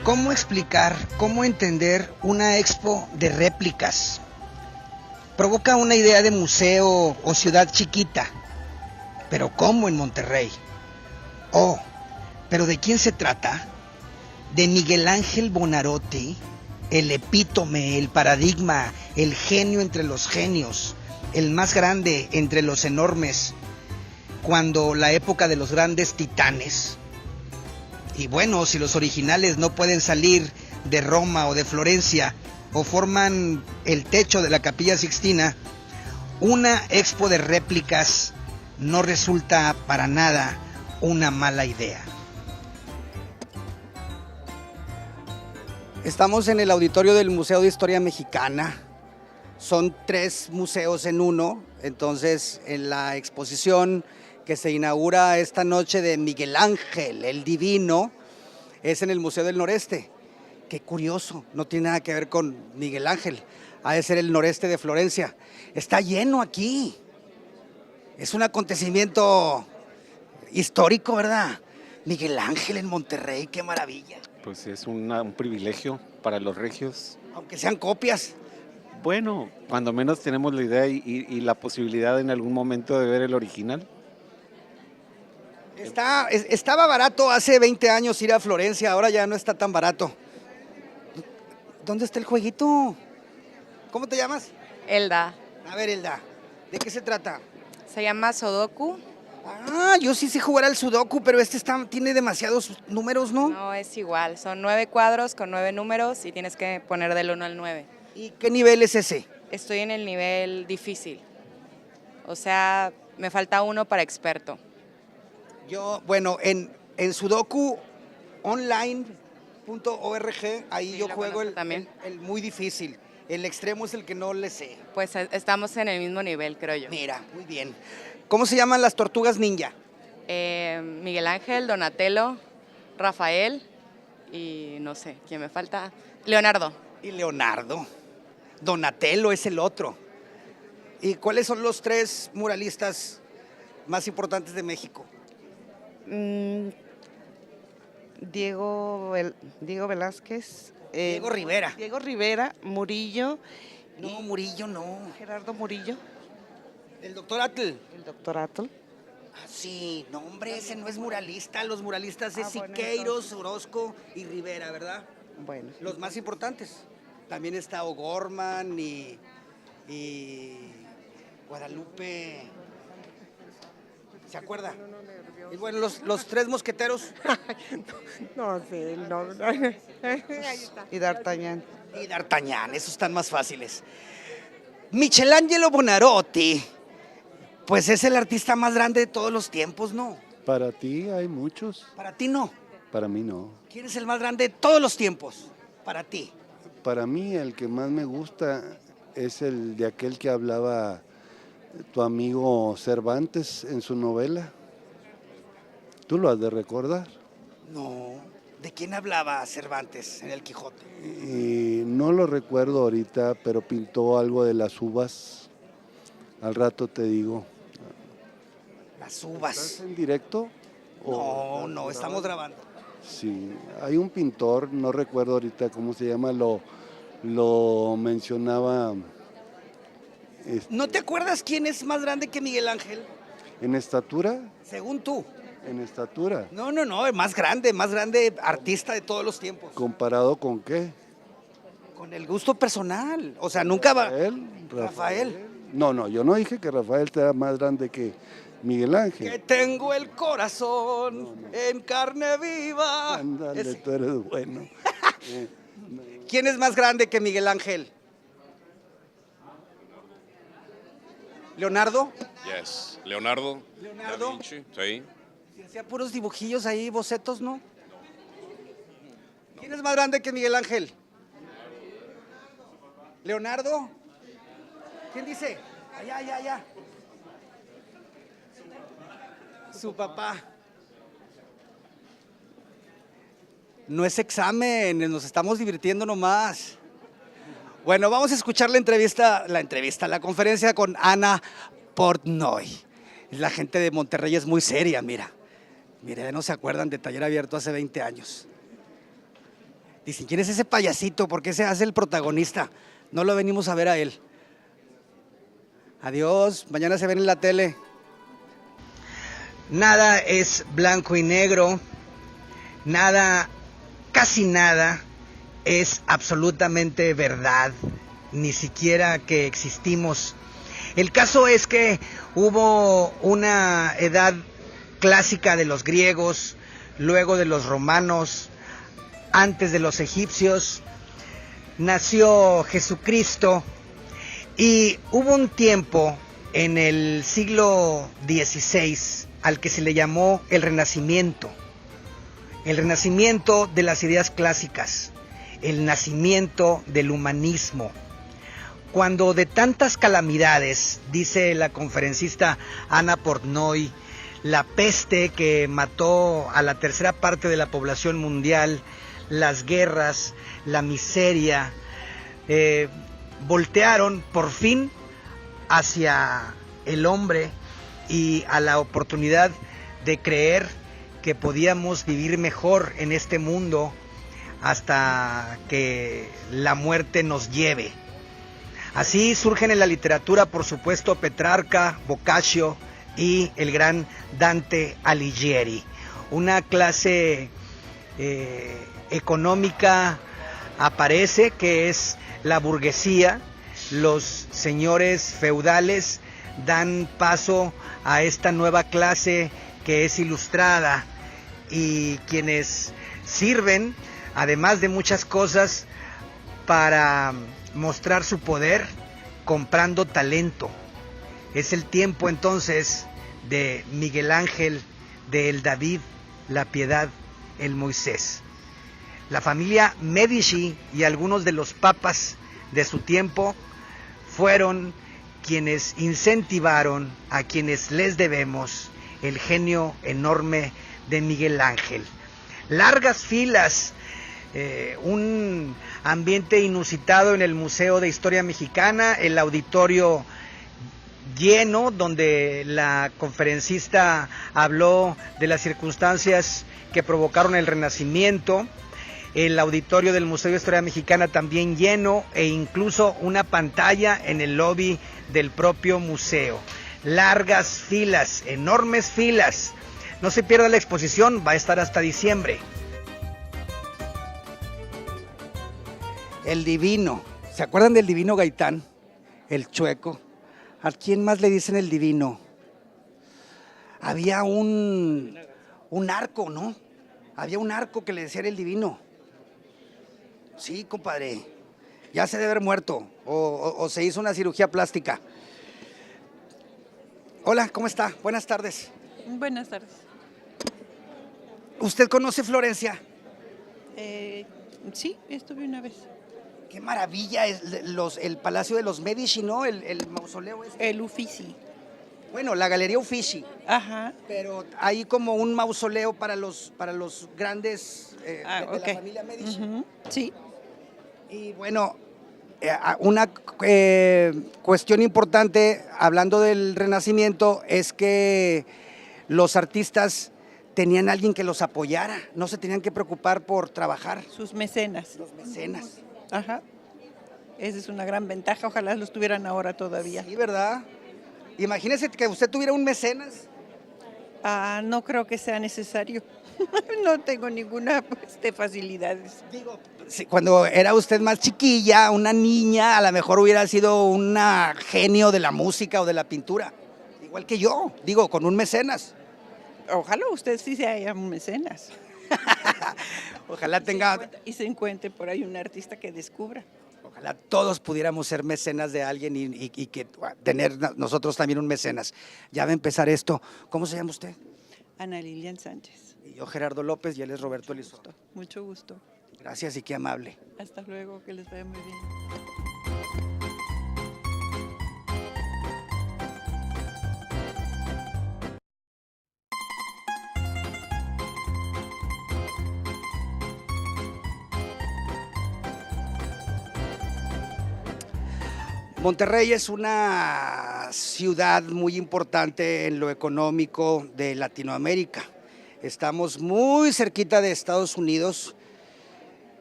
¿Cómo explicar, cómo entender una expo de réplicas? Provoca una idea de museo o ciudad chiquita, pero ¿cómo en Monterrey? Oh, ¿pero de quién se trata? De Miguel Ángel Buonarroti, el epítome, el paradigma, el genio entre los genios, el más grande entre los enormes, cuando la época de los grandes titanes. Y bueno, si los originales no pueden salir de Roma o de Florencia o forman el techo de la Capilla Sixtina, una expo de réplicas no resulta para nada una mala idea. Estamos en el auditorio del Museo de Historia Mexicana. Son 3 museos en uno, entonces en la exposición que se inaugura esta noche de Miguel Ángel, el Divino, es en el Museo del Noreste. Qué curioso, no tiene nada que ver con Miguel Ángel, ha de ser el noreste de Florencia. Está lleno aquí, es un acontecimiento histórico, ¿verdad? Miguel Ángel en Monterrey, qué maravilla. Pues es un privilegio para los regios. Aunque sean copias. Bueno, cuando menos tenemos la idea y la posibilidad en algún momento de ver el original. Estaba barato hace 20 años ir a Florencia, ahora ya no está tan barato. ¿Dónde está el jueguito? ¿Cómo te llamas? Elda. A ver, Elda, ¿de qué se trata? Se llama Sudoku. Ah, yo sí sé jugar al Sudoku, pero tiene demasiados números, ¿no? No, es igual. Son 9 cuadros con 9 números y tienes que poner del 1 al 9. ¿Y qué nivel es ese? Estoy en el nivel difícil. O sea, me falta 1 para experto. Yo, bueno, en Sudoku online.org, ahí Sí, yo lo juego conozco también. el muy difícil. El extremo es el que no le sé. Pues estamos en el mismo nivel, creo yo. Mira, muy bien. ¿Cómo se llaman las tortugas ninja? Miguel Ángel, Donatello, Rafael y no sé, ¿quién me falta? Leonardo. Y Leonardo. Donatello es el otro. ¿Y cuáles son los 3 muralistas más importantes de México? Diego Velázquez. Diego Rivera. Diego Rivera, Murillo. No, Murillo no. Gerardo Murillo. El doctor Atl. El doctor Atl. Ah, sí, no, hombre, ese no es muralista. Los muralistas es bueno, Siqueiros, Orozco y Rivera, ¿verdad? Bueno. Los más importantes. También está O'Gorman y Guadalupe. ¿Se acuerda? Y bueno, los 3 mosqueteros. No sé, no. Ahí está. Y D'Artagnan. Y D'Artagnan, esos están más fáciles. Michelangelo Buonarroti, pues es el artista más grande de todos los tiempos, ¿no? Para ti hay muchos, Para ti no. para mí no. ¿Quién es el más grande de todos los tiempos? Para ti. Para mí el que más me gusta es el de aquel que hablaba tu amigo Cervantes en su novela. Tú lo has de recordar. No. ¿De quién hablaba Cervantes en El Quijote? Y no lo recuerdo ahorita, pero pintó algo de las uvas. Al rato te digo. Las uvas. ¿Estás en directo? No, estamos grabando. Sí, hay un pintor, no recuerdo ahorita cómo se llama, lo mencionaba. ¿No te acuerdas quién es más grande que Miguel Ángel? ¿En estatura? Según tú. En estatura. No, el más grande artista de todos los tiempos. ¿Comparado con qué? Con el gusto personal. O sea, nunca va. Rafael. No, yo no dije que Rafael era más grande que Miguel Ángel. Que tengo el corazón en carne viva. Ándale, tú eres bueno. ¿Quién es más grande que Miguel Ángel? ¿Leonardo? Yes, Leonardo. ¿Leonardo? Da Vinci, sí. Si hacía puros dibujillos ahí, bocetos, ¿no? ¿Quién es más grande que Miguel Ángel? ¿Leonardo? ¿Quién dice? Allá. Su papá. No es examen, nos estamos divirtiendo nomás. Bueno, vamos a escuchar la conferencia con Ana Portnoy. La gente de Monterrey es muy seria, mira. Mira, no se acuerdan de Taller Abierto hace 20 años. Dicen, ¿quién es ese payasito? ¿Por qué se hace el protagonista? No lo venimos a ver a él. Adiós, mañana se ven en la tele. Nada es blanco y negro, nada, casi nada es absolutamente verdad, ni siquiera que existimos. El caso es que hubo una edad clásica de los griegos, luego de los romanos, antes de los egipcios, nació Jesucristo y hubo un tiempo en el siglo XVI al que se le llamó el Renacimiento de las ideas clásicas, el nacimiento del humanismo. Cuando de tantas calamidades, dice la conferencista Ana Portnoy, la peste que mató a la tercera parte de la población mundial, las guerras, la miseria, voltearon por fin hacia el hombre y a la oportunidad de creer que podíamos vivir mejor en este mundo hasta que la muerte nos lleve. Así surgen en la literatura, por supuesto, Petrarca, Boccaccio y el gran Dante Alighieri. Una clase económica aparece, que es la burguesía. Los señores feudales dan paso a esta nueva clase que es ilustrada, y quienes sirven, además de muchas cosas, para mostrar su poder comprando talento. Es el tiempo entonces de Miguel Ángel, de el David, la Piedad, el Moisés. La familia Medici y algunos de los papas de su tiempo fueron quienes incentivaron a quienes les debemos el genio enorme de Miguel Ángel. Largas filas, un ambiente inusitado en el Museo de Historia Mexicana, el auditorio lleno, donde la conferencista habló de las circunstancias que provocaron el Renacimiento, el auditorio del Museo de Historia Mexicana también lleno, e incluso una pantalla en el lobby del propio museo. Largas filas, enormes filas. No se pierda la exposición, va a estar hasta diciembre. El Divino. ¿Se acuerdan del Divino Gaitán? El Chueco. ¿A quién más le dicen el Divino? Había un arco, ¿no? Había un arco que le decían el Divino. Sí, compadre. Ya se debe haber muerto o se hizo una cirugía plástica. Hola, ¿cómo está? Buenas tardes. Buenas tardes. ¿Usted conoce Florencia? Sí, estuve una vez. Qué maravilla es el Palacio de los Medici, ¿no? El mausoleo este. El Uffizi. Bueno, la Galería Uffizi. Ajá. Pero hay como un mausoleo para los grandes de okay. la familia Medici. Uh-huh. Sí. Y bueno, una cuestión importante, hablando del Renacimiento, es que los artistas tenían alguien que los apoyara, no se tenían que preocupar por trabajar. Sus mecenas. Los mecenas. Ajá. Esa es una gran ventaja, ojalá los tuvieran ahora todavía. Sí, ¿verdad? Imagínese que usted tuviera un mecenas. No creo que sea necesario. No tengo ninguna facilidades. Digo, sí, cuando era usted más chiquilla, una niña, a lo mejor hubiera sido una genio de la música o de la pintura. Igual que yo, digo, con un mecenas. Ojalá usted sí sea un mecenas. Ojalá tenga... Y se encuentre por ahí un artista que descubra. Ojalá todos pudiéramos ser mecenas de alguien y que tener nosotros también un mecenas. Ya va a empezar esto. ¿Cómo se llama usted? Ana Lilian Sánchez. Y yo, Gerardo López, y él es Roberto Elizondo. Mucho gusto. Gracias y qué amable. Hasta luego, que les vaya muy bien. Monterrey es una ciudad muy importante en lo económico de Latinoamérica. Estamos muy cerquita de Estados Unidos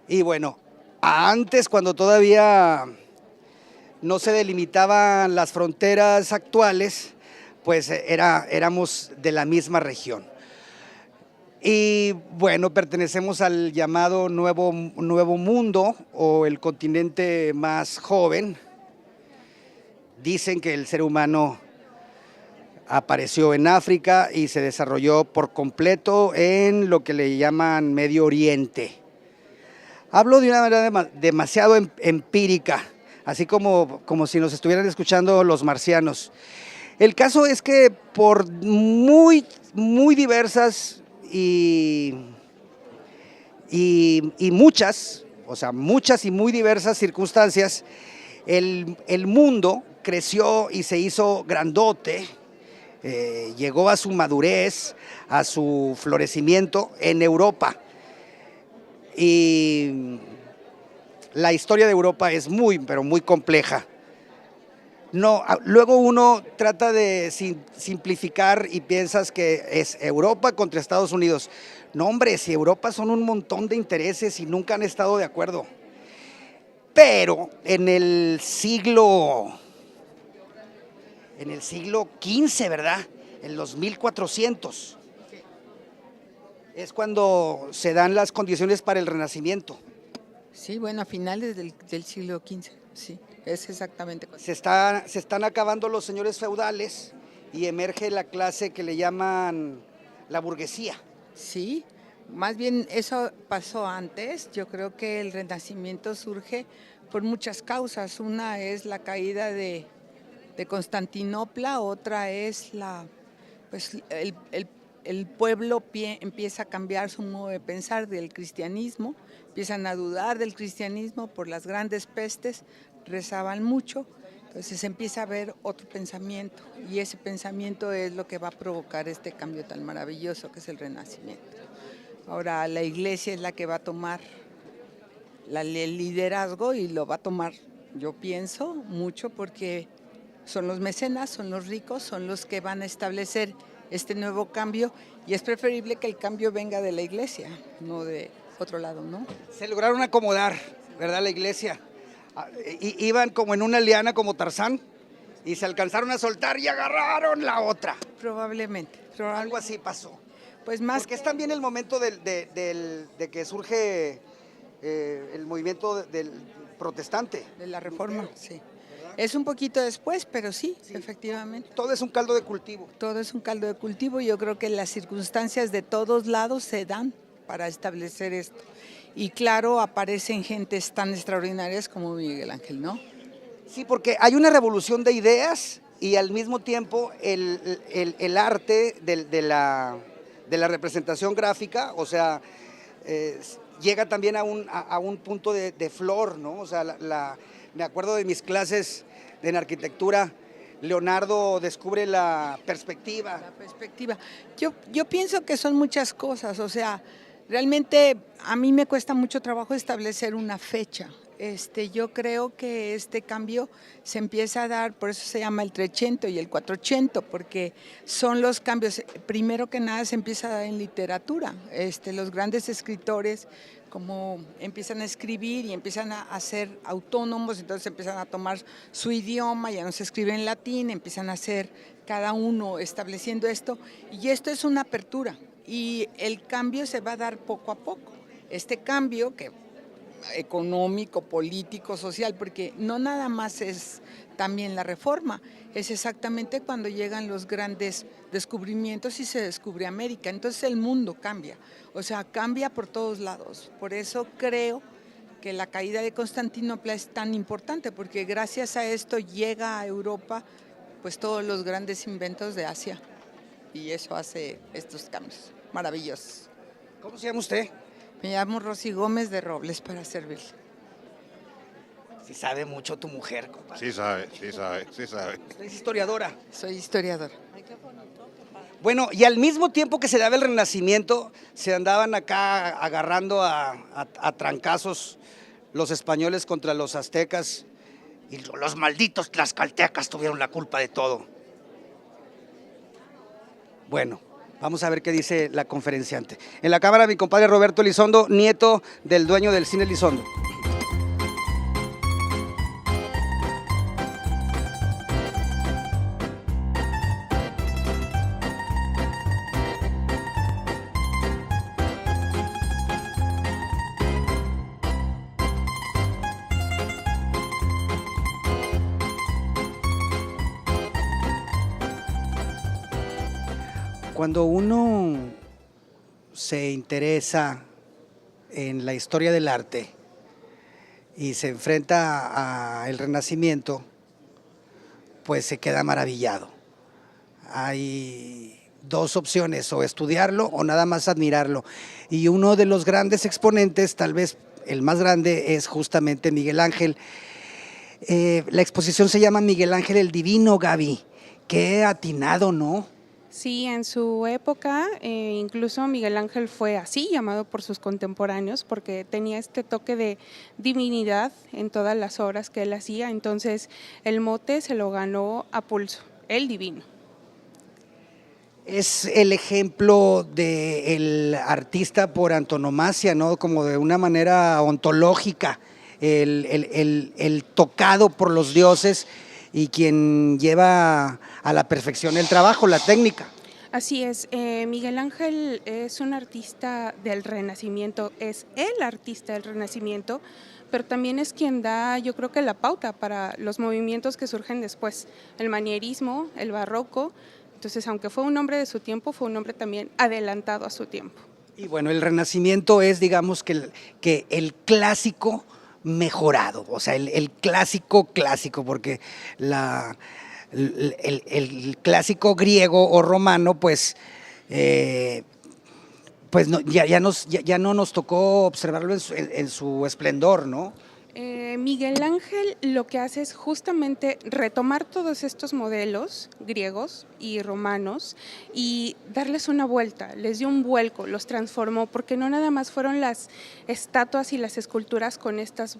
Y bueno, antes, cuando todavía no se delimitaban las fronteras actuales, pues éramos de la misma región. Y bueno, pertenecemos al llamado Nuevo Mundo, o el continente más joven. Dicen que el ser humano apareció en África y se desarrolló por completo en lo que le llaman Medio Oriente. Hablo de una manera demasiado empírica, así como si nos estuvieran escuchando los marcianos. El caso es que por muy diversas y muchas y muy diversas circunstancias, el mundo creció y se hizo grandote, llegó a su madurez, a su florecimiento en Europa. Y la historia de Europa es muy, pero muy compleja. Luego uno trata de simplificar y piensas que es Europa contra Estados Unidos. No, hombre, si Europa son un montón de intereses y nunca han estado de acuerdo. Pero en el siglo XV, ¿verdad? En los 1400, es cuando se dan las condiciones para el Renacimiento. Sí, bueno, a finales del siglo XV, sí, es exactamente. Se están acabando los señores feudales y emerge la clase que le llaman la burguesía. Sí, más bien eso pasó antes. Yo creo que el Renacimiento surge por muchas causas. Una es la caída de Constantinopla, otra es el pueblo empieza a cambiar su modo de pensar del cristianismo, empiezan a dudar del cristianismo por las grandes pestes, rezaban mucho, entonces empieza a haber otro pensamiento y ese pensamiento es lo que va a provocar este cambio tan maravilloso que es el Renacimiento. Ahora la Iglesia es la que va a tomar el liderazgo y lo va a tomar, yo pienso, mucho porque son los mecenas, son los ricos, son los que van a establecer este nuevo cambio y es preferible que el cambio venga de la Iglesia, no de otro lado, ¿no? Se lograron acomodar, ¿verdad? La Iglesia. Iban como en una liana como Tarzán y se alcanzaron a soltar y agarraron la otra. Probablemente. Algo así pasó. Pues más porque es también el momento de que surge el movimiento del protestante. De la Reforma, sí. Es un poquito después, pero sí, efectivamente. Todo es un caldo de cultivo. Todo es un caldo de cultivo y yo creo que las circunstancias de todos lados se dan para establecer esto. Y claro, aparecen gentes tan extraordinarias como Miguel Ángel, ¿no? Sí, porque hay una revolución de ideas y al mismo tiempo el arte de la representación gráfica, o sea, llega también a un punto de flor, ¿no? O sea, me acuerdo de mis clases en arquitectura, Leonardo descubre la perspectiva. La perspectiva. Yo pienso que son muchas cosas, o sea, realmente a mí me cuesta mucho trabajo establecer una fecha. Yo creo que este cambio se empieza a dar, por eso se llama el 300 y el 400, porque son los cambios. Primero que nada se empieza a dar en literatura. Los grandes escritores como empiezan a escribir y empiezan a ser autónomos, entonces empiezan a tomar su idioma, ya no se escribe en latín, empiezan a hacer cada uno estableciendo esto, y esto es una apertura, y el cambio se va a dar poco a poco. Este cambio que económico, político, social, porque no nada más es también la Reforma, es exactamente cuando llegan los grandes descubrimientos y se descubre América, entonces el mundo cambia, o sea, cambia por todos lados. Por eso creo que la caída de Constantinopla es tan importante, porque gracias a esto llega a Europa pues todos los grandes inventos de Asia, y eso hace estos cambios maravillosos. ¿Cómo se llama usted? Me llamo Rosy Gómez de Robles, para servirle. Sí sabe mucho tu mujer, compadre. Sí sabe. Usted es historiadora. Soy historiadora. Bueno, y al mismo tiempo que se daba el Renacimiento, se andaban acá agarrando a trancazos los españoles contra los aztecas, y los malditos tlaxcaltecas tuvieron la culpa de todo. Bueno, Vamos a ver qué dice la conferenciante. En la cámara mi compadre Roberto Elizondo, nieto del dueño del Cine Elizondo. Cuando uno se interesa en la historia del arte y se enfrenta al Renacimiento, pues se queda maravillado. Hay dos opciones, o estudiarlo o nada más admirarlo. Y uno de los grandes exponentes, tal vez el más grande, es justamente Miguel Ángel. La exposición se llama Miguel Ángel el Divino, Gaby. Qué atinado, ¿no? Sí, en su época incluso Miguel Ángel fue así llamado por sus contemporáneos porque tenía este toque de divinidad en todas las obras que él hacía, entonces el mote se lo ganó a pulso, el divino. Es el ejemplo del artista por antonomasia, ¿no? Como de una manera ontológica, el tocado por los dioses y quien lleva a la perfección el trabajo, la técnica. Así es, Miguel Ángel es un artista del Renacimiento, es el artista del Renacimiento, pero también es quien da, yo creo que la pauta para los movimientos que surgen después, el manierismo, el barroco. Entonces, aunque fue un hombre de su tiempo, fue un hombre también adelantado a su tiempo. Y bueno, el Renacimiento es, digamos, que el clásico mejorado, o sea, el clásico, porque el clásico griego o romano, pues no, ya no nos tocó observarlo en su esplendor, ¿no? Miguel Ángel lo que hace es justamente retomar todos estos modelos griegos y romanos y darles una vuelta, les dio un vuelco, los transformó, porque no nada más fueron las estatuas y las esculturas con estos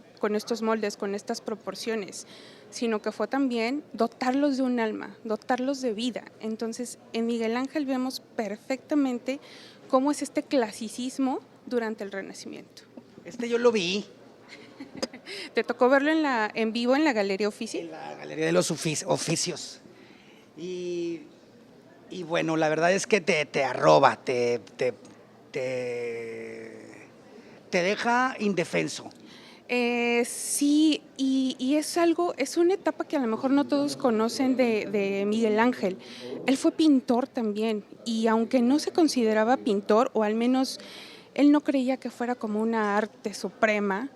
moldes, con estas proporciones, sino que fue también dotarlos de un alma, dotarlos de vida. Entonces, en Miguel Ángel vemos perfectamente cómo es este clasicismo durante el Renacimiento. Yo lo vi. ¿Te tocó verlo en vivo en la Galería Ofici? En la Galería de los Oficios. Y bueno, la verdad es que te arroba, te deja indefenso. Sí, y es una etapa que a lo mejor no todos conocen de Miguel Ángel. Él fue pintor también, y aunque no se consideraba pintor, o al menos él no creía que fuera como una arte suprema,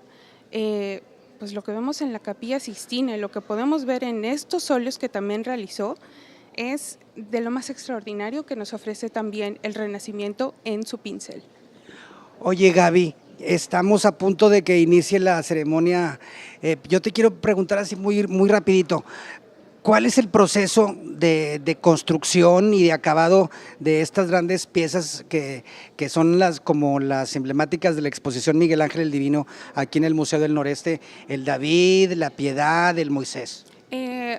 pues lo que vemos en la Capilla Sixtina y lo que podemos ver en estos óleos que también realizó es de lo más extraordinario que nos ofrece también el Renacimiento en su pincel. Oye, Gaby, estamos a punto de que inicie la ceremonia. Yo te quiero preguntar así muy rapidito, ¿cuál es el proceso de construcción y de acabado de estas grandes piezas que son como las emblemáticas de la exposición Miguel Ángel el Divino aquí en el Museo del Noreste, el David, la Piedad, el Moisés?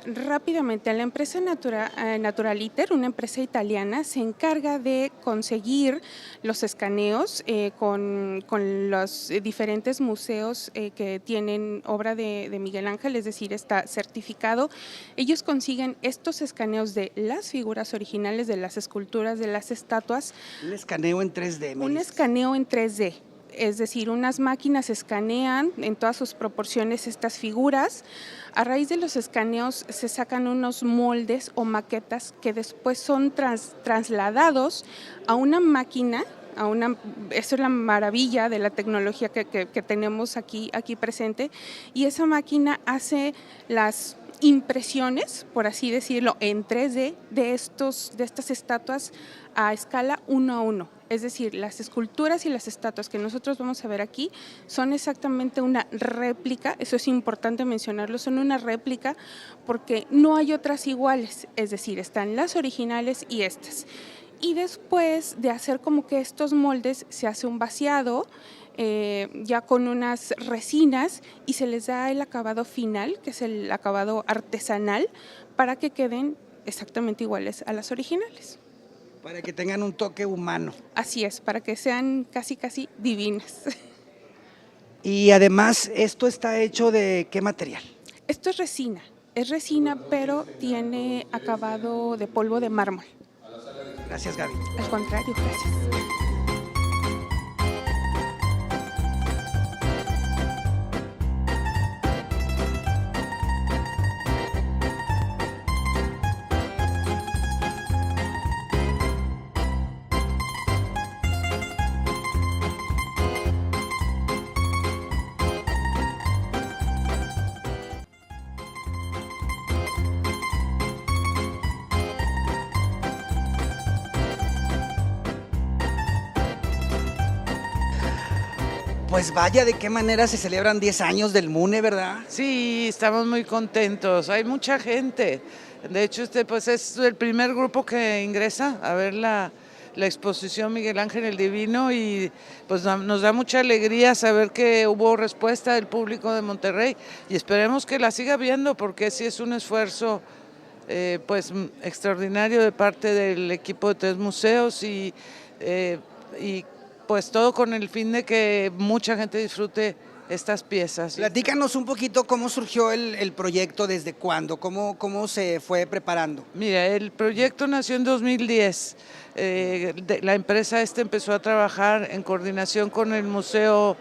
Rápidamente, la empresa Naturaliter, una empresa italiana, se encarga de conseguir los escaneos con los diferentes museos que tienen obra de Miguel Ángel, es decir, está certificado. Ellos consiguen estos escaneos de las figuras originales, de las esculturas, de las estatuas. Un escaneo en 3D. Un escaneo en 3D. Es decir, unas máquinas escanean en todas sus proporciones estas figuras. A raíz de los escaneos se sacan unos moldes o maquetas que después son trasladados a una máquina. Eso es la maravilla de la tecnología que tenemos aquí presente, y esa máquina hace las impresiones, por así decirlo, en 3D de estas estatuas a escala 1 a 1. Es decir, las esculturas y las estatuas que nosotros vamos a ver aquí son exactamente una réplica, eso es importante mencionarlo, son una réplica porque no hay otras iguales, es decir, están las originales y estas. Y después de hacer como que estos moldes se hace un vaciado, ya con unas resinas, y se les da el acabado final, que es el acabado artesanal, para que queden exactamente iguales a las originales. Para que tengan un toque humano. Así es, para que sean casi divinas. Y además, ¿esto está hecho de qué material? Esto es resina, pero tiene acabado de polvo de mármol. Gracias, Gaby. Al contrario, gracias. Pues vaya, de qué manera se celebran 10 años del MUNE, ¿verdad? Sí, estamos muy contentos. Hay mucha gente. De hecho, pues es el primer grupo que ingresa a ver la exposición Miguel Ángel el Divino y pues nos da mucha alegría saber que hubo respuesta del público de Monterrey y esperemos que la siga viendo porque sí es un esfuerzo pues extraordinario de parte del equipo de 3 museos y pues todo con el fin de que mucha gente disfrute estas piezas. Platícanos un poquito cómo surgió el proyecto, desde cuándo, cómo se fue preparando. Mira, el proyecto nació en 2010. La empresa empezó a trabajar en coordinación con el Museo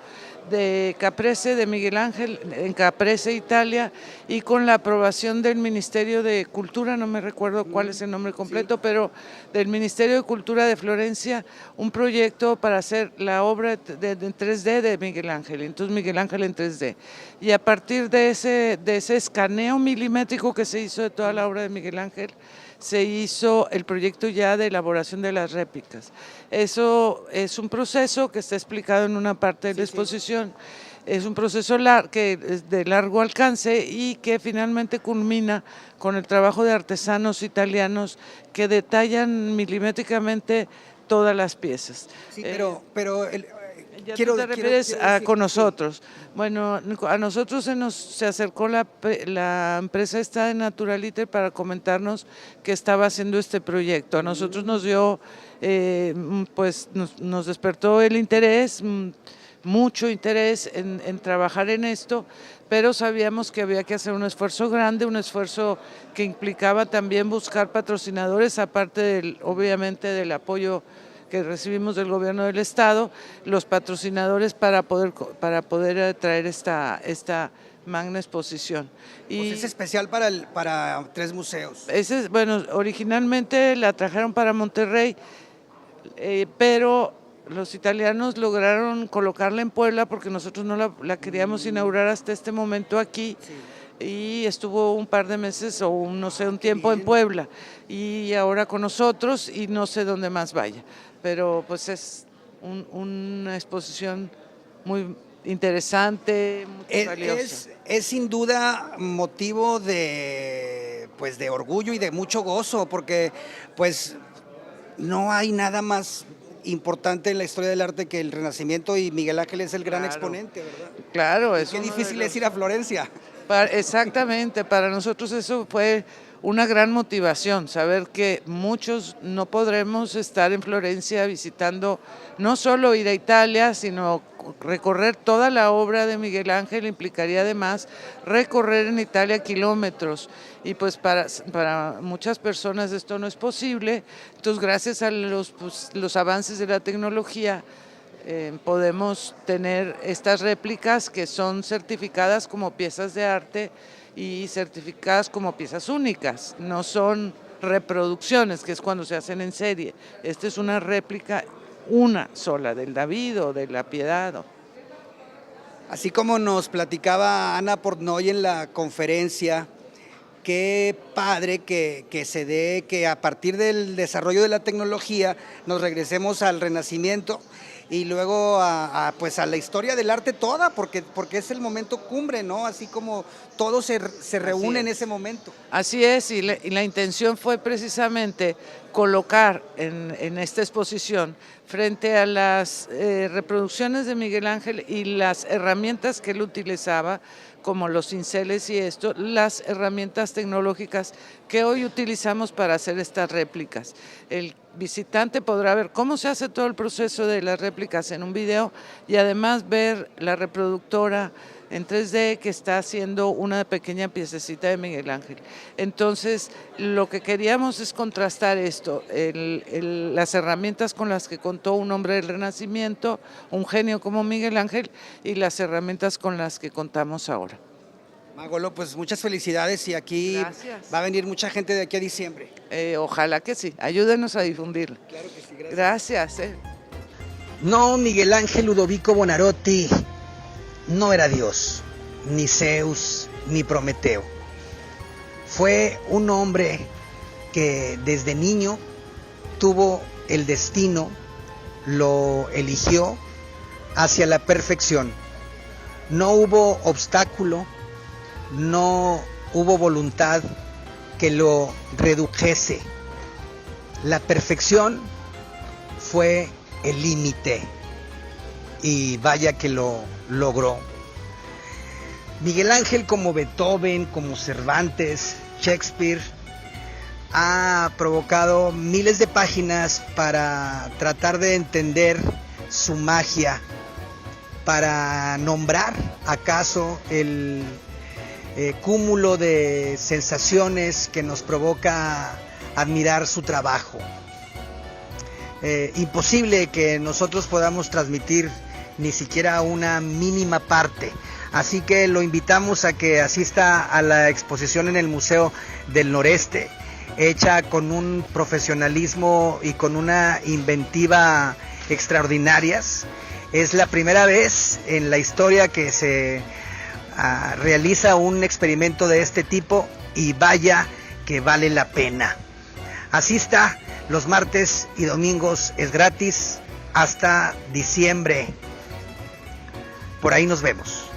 de Caprese, de Miguel Ángel, en Caprese, Italia, y con la aprobación del Ministerio de Cultura, no me recuerdo cuál es el nombre completo, sí, pero del Ministerio de Cultura de Florencia, un proyecto para hacer la obra de 3D de Miguel Ángel, entonces Miguel Ángel en 3D. Y a partir de ese escaneo milimétrico que se hizo de toda la obra de Miguel Ángel, se hizo el proyecto ya de elaboración de las réplicas. Eso es un proceso que está explicado en una parte de la exposición. Es un proceso que es de largo alcance y que finalmente culmina con el trabajo de artesanos italianos que detallan milimétricamente todas las piezas. Sí, pero ¿Ya tú te refieres con nosotros? Bueno, a nosotros se acercó la empresa esta de Naturaliter para comentarnos que estaba haciendo este proyecto. A nosotros nos dio, pues nos despertó el interés, mucho interés en trabajar en esto, pero sabíamos que había que hacer un esfuerzo grande, un esfuerzo que implicaba también buscar patrocinadores, aparte obviamente del apoyo que recibimos del gobierno del estado, los patrocinadores para poder traer esta magna exposición. Pues es especial para 3 museos. Bueno, originalmente la trajeron para Monterrey, pero los italianos lograron colocarla en Puebla porque nosotros no la queríamos inaugurar hasta este momento aquí. Sí. Y estuvo un par de meses o no sé, un tiempo en Puebla y ahora con nosotros y no sé dónde más vaya, pero pues es una exposición muy interesante, muy valiosa. Es sin duda motivo de orgullo y de mucho gozo porque pues no hay nada más importante en la historia del arte que el Renacimiento y Miguel Ángel es el gran exponente, ¿verdad? Claro, qué difícil es ir a Florencia. Exactamente, para nosotros eso fue una gran motivación, saber que muchos no podremos estar en Florencia visitando, no solo ir a Italia, sino recorrer toda la obra de Miguel Ángel, implicaría además recorrer en Italia kilómetros, y pues para muchas personas esto no es posible, entonces gracias a los avances de la tecnología, podemos tener estas réplicas que son certificadas como piezas de arte y certificadas como piezas únicas, no son reproducciones, que es cuando se hacen en serie. Esta es una réplica, una sola, del David o de la Piedad. Así como nos platicaba Ana Portnoy en la conferencia, qué padre que se dé que a partir del desarrollo de la tecnología nos regresemos al Renacimiento y luego a la historia del arte toda, porque es el momento cumbre, ¿no? Así como todo se reúne en ese momento. Así es, y la intención fue precisamente colocar en esta exposición, frente a las reproducciones de Miguel Ángel y las herramientas que él utilizaba, como los cinceles y esto, las herramientas tecnológicas que hoy utilizamos para hacer estas réplicas. El visitante podrá ver cómo se hace todo el proceso de las réplicas en un video y además ver la reproductora en 3D que está haciendo una pequeña piececita de Miguel Ángel. Entonces, lo que queríamos es contrastar esto, las herramientas con las que contó un hombre del Renacimiento, un genio como Miguel Ángel, y las herramientas con las que contamos ahora. Magolo, pues muchas felicidades y aquí Gracias. va a venir mucha gente de aquí a diciembre. Ojalá que sí, ayúdenos a difundirlo. Claro que sí, gracias. Gracias. No, Miguel Ángel Ludovico Buonarroti no era Dios, ni Zeus, ni Prometeo. Fue un hombre que desde niño tuvo el destino, lo eligió hacia la perfección. No hubo obstáculo, no hubo voluntad que lo redujese. La perfección fue el límite y vaya que lo logró. Miguel Ángel, como Beethoven, como Cervantes, Shakespeare, ha provocado miles de páginas para tratar de entender su magia, para nombrar acaso el cúmulo de sensaciones que nos provoca admirar su trabajo. Imposible que nosotros podamos transmitir ni siquiera una mínima parte. Así que lo invitamos a que asista a la exposición en el Museo del Noreste, hecha con un profesionalismo y con una inventiva extraordinarias. Es la primera vez en la historia que se realiza un experimento de este tipo y vaya que vale la pena. Asista, los martes y domingos es gratis hasta diciembre. Por ahí nos vemos.